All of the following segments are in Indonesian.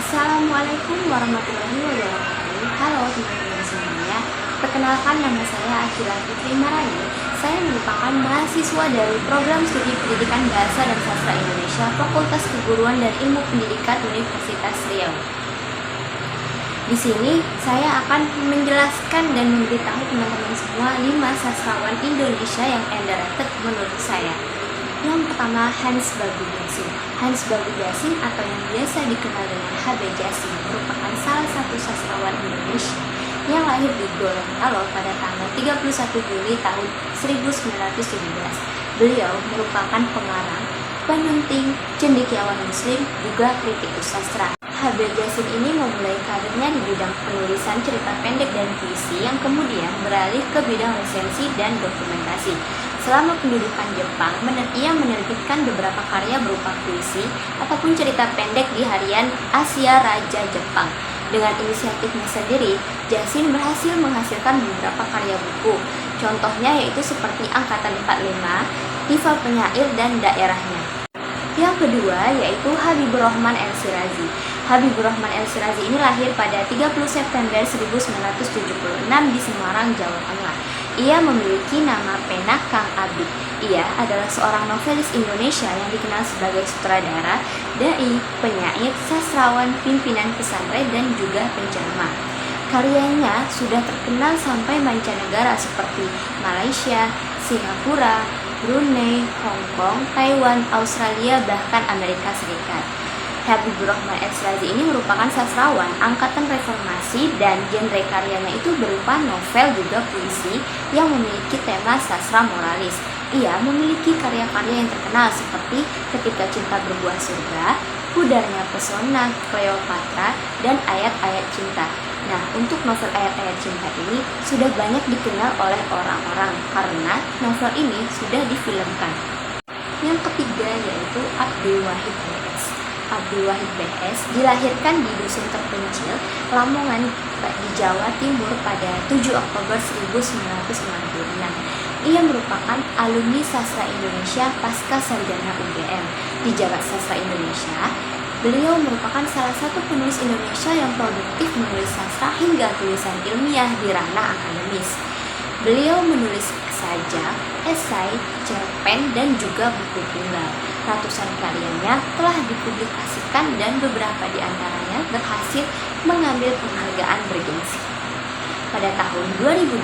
Assalamualaikum warahmatullahi wabarakatuh. Halo teman-teman semuanya. Perkenalkan, nama saya Akila Fitri Marani. Saya merupakan mahasiswa dari Program Studi Pendidikan Bahasa dan Sastra Indonesia Fakultas Keguruan dan Ilmu Pendidikan Universitas Riau. Di sini saya akan menjelaskan dan memberitahu teman-teman semua 5 sastrawan Indonesia yang underrated menurut saya. Yang pertama, Hans Bagudiasin. Hans Bagudiasin atau yang biasa dikenal dengan HB Jasin merupakan salah satu sastrawan Indonesia yang lahir di Gorontalo pada tanggal 31 Juli tahun 1917. Beliau merupakan pengarang, penyunting, cendekiawan muslim, juga kritikus sastra. HB Jasin ini memulai karirnya di bidang penulisan cerita pendek dan puisi yang kemudian beralih ke bidang resensi dan dokumentasi. Selama pendudukan Jepang, ia menerbitkan beberapa karya berupa puisi ataupun cerita pendek di harian Asia Raja Jepang. Dengan inisiatifnya sendiri, Jasin berhasil menghasilkan beberapa karya buku. Contohnya yaitu seperti Angkatan 45, Diva Penyair, dan Daerahnya. Yang kedua yaitu Habibur Rahman El-Shirazi. Habibur Rahman El-Shirazi ini lahir pada 30 September 1976 di Semarang, Jawa Tengah. Ia memiliki nama pena Kang Abid. Ia adalah seorang novelis Indonesia yang dikenal sebagai sutradara, dai, penyair, sastrawan, pimpinan pesantren, dan juga penceramah. Karyanya sudah terkenal sampai mancanegara seperti Malaysia, Singapura, Brunei, Hong Kong, Taiwan, Australia, bahkan Amerika Serikat. Habibur Rahman El-Shirazi ini merupakan sastrawan angkatan reformasi dan genre karyanya itu berupa novel juga puisi yang memiliki tema sastra moralis. Ia memiliki karya-karya yang terkenal seperti Ketika Cinta Berbuah Surga, Pudarnya Pesona Cleopatra, dan Ayat-Ayat Cinta. Nah, untuk novel Ayat-Ayat Cinta ini sudah banyak dikenal oleh orang-orang karena novel ini sudah difilmkan. Yang ketiga yaitu Abdul Wahid B.S. Abdul Wahid B.S. dilahirkan di dusun terpencil Lamongan di Jawa Timur pada 7 Oktober 1996. Ia merupakan alumni sastra Indonesia pasca sarjana UGM. Di Jagat Sastra Indonesia, beliau merupakan salah satu penulis Indonesia yang produktif menulis sastra hingga tulisan ilmiah di ranah akademis. Beliau menulis sajak, esai, cerpen, dan juga buku tunggal. Ratusan karyanya telah dipublikasikan dan beberapa di antaranya berhasil mengambil penghargaan bergengsi. Pada tahun 2021,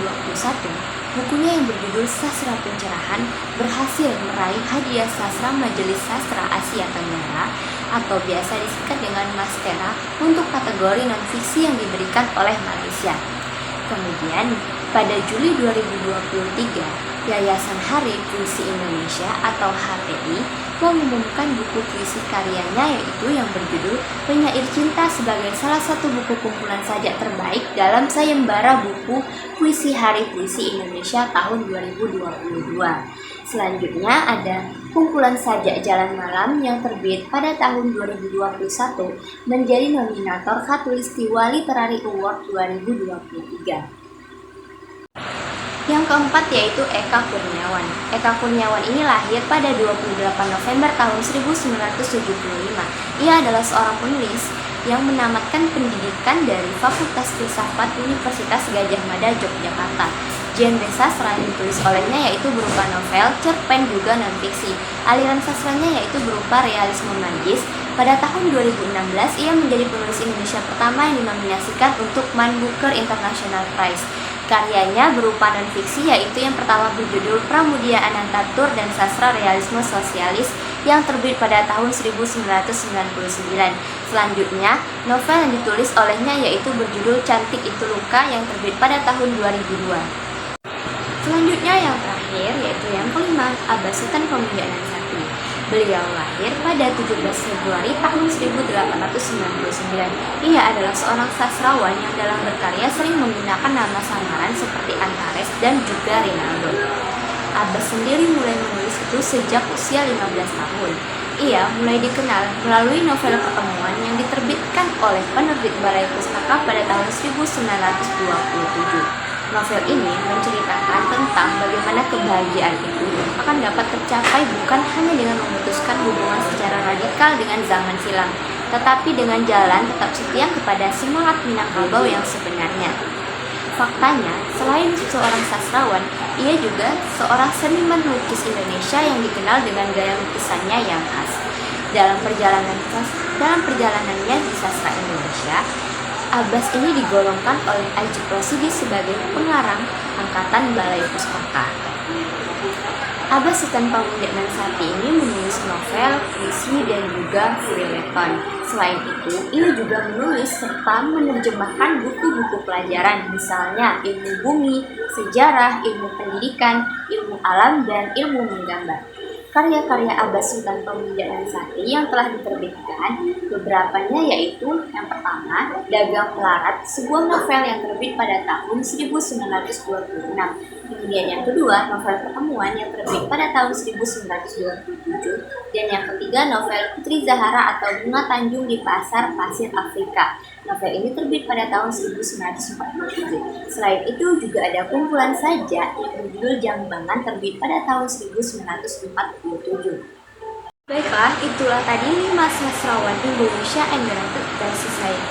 bukunya yang berjudul Sastra Pencerahan berhasil meraih hadiah sastra Majelis Sastra Asia Tenggara atau biasa disingkat dengan Mastera untuk kategori non-fiksi yang diberikan oleh Malaysia. Kemudian, pada Juli 2023, Yayasan Hari Puisi Indonesia atau HPI mengumumkan buku puisi karyanya yaitu yang berjudul Penyair Cinta sebagai salah satu buku kumpulan sajak terbaik dalam sayembara buku Puisi Hari Puisi Indonesia tahun 2022. Selanjutnya ada kumpulan sajak Jalan Malam yang terbit pada tahun 2021 menjadi nominator Khatulistiwa Literary Award 2023. Yang keempat yaitu Eka Kurniawan. Eka Kurniawan ini lahir pada 28 November tahun 1975. Ia adalah seorang penulis yang menamatkan pendidikan dari Fakultas Filsafat Universitas Gadjah Mada, Yogyakarta. Genre sastra yang ditulis olehnya yaitu berupa novel, cerpen, juga non-fiksi. Aliran sastranya yaitu berupa realisme magis. Pada tahun 2016, ia menjadi penulis Indonesia pertama yang dinominasikan untuk Man Booker International Prize. Karyanya berupa non-fiksi yaitu yang pertama berjudul Pramudia Anantatur dan Sastra Realisme Sosialis yang terbit pada tahun 1999. Selanjutnya, novel yang ditulis olehnya yaitu berjudul Cantik Itu Luka yang terbit pada tahun 2002. Selanjutnya yang terakhir yaitu yang kelima, Abasutan Pemuda Nansati. Beliau lahir pada 17 Februari tahun 1899. Ia adalah seorang sastrawan yang dalam berkarya sering menggunakan nama samaran seperti Antares dan juga Rinaldo. Abbas sendiri mulai menulis itu sejak usia 15 tahun. Ia mulai dikenal melalui novel Pertemuan yang diterbitkan oleh penerbit Balai Pustaka pada tahun 1927. Novel ini menceritakan tentang bagaimana kebahagiaan itu akan dapat tercapai bukan hanya dengan memutuskan hubungan secara radikal dengan zaman silam, tetapi dengan jalan tetap setia kepada semangat Minangkabau yang sebenarnya. Faktanya, selain seorang sastrawan, ia juga seorang seniman lukis Indonesia yang dikenal dengan gaya lukisannya yang khas. Dalam perjalanannya di sastra Indonesia, Abbas ini digolongkan oleh Ajip Rosidi sebagai pengarang angkatan Balai Pustaka. Abbas Sultan Pamuda Nansati ini menulis novel, puisi, dan juga feuilleton. Selain itu, ia juga menulis serta menerjemahkan buku-buku pelajaran, misalnya ilmu bumi, sejarah, ilmu pendidikan, ilmu alam, dan ilmu menggambar. Karya-karya Abbas Sultan Pamuda Nansati yang telah diterbitkan, beberapanya yaitu yang pertama, Dagang Melarat, sebuah novel yang terbit pada tahun 1926. Kemudian yang kedua, novel Pertemuan yang terbit pada tahun 1927. Dan yang ketiga, novel Putri Zahara atau Bunga Tanjung di Pasar Pasir Afrika. Novel ini terbit pada tahun 1947. Selain itu juga ada kumpulan sajak yang berjudul Jambangan terbit pada tahun 1947. Baiklah, itulah tadi 5 sastrawan Indonesia Engrated versi saya.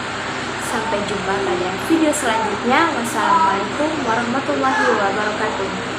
Sampai jumpa pada video selanjutnya. Wassalamualaikum warahmatullahi wabarakatuh.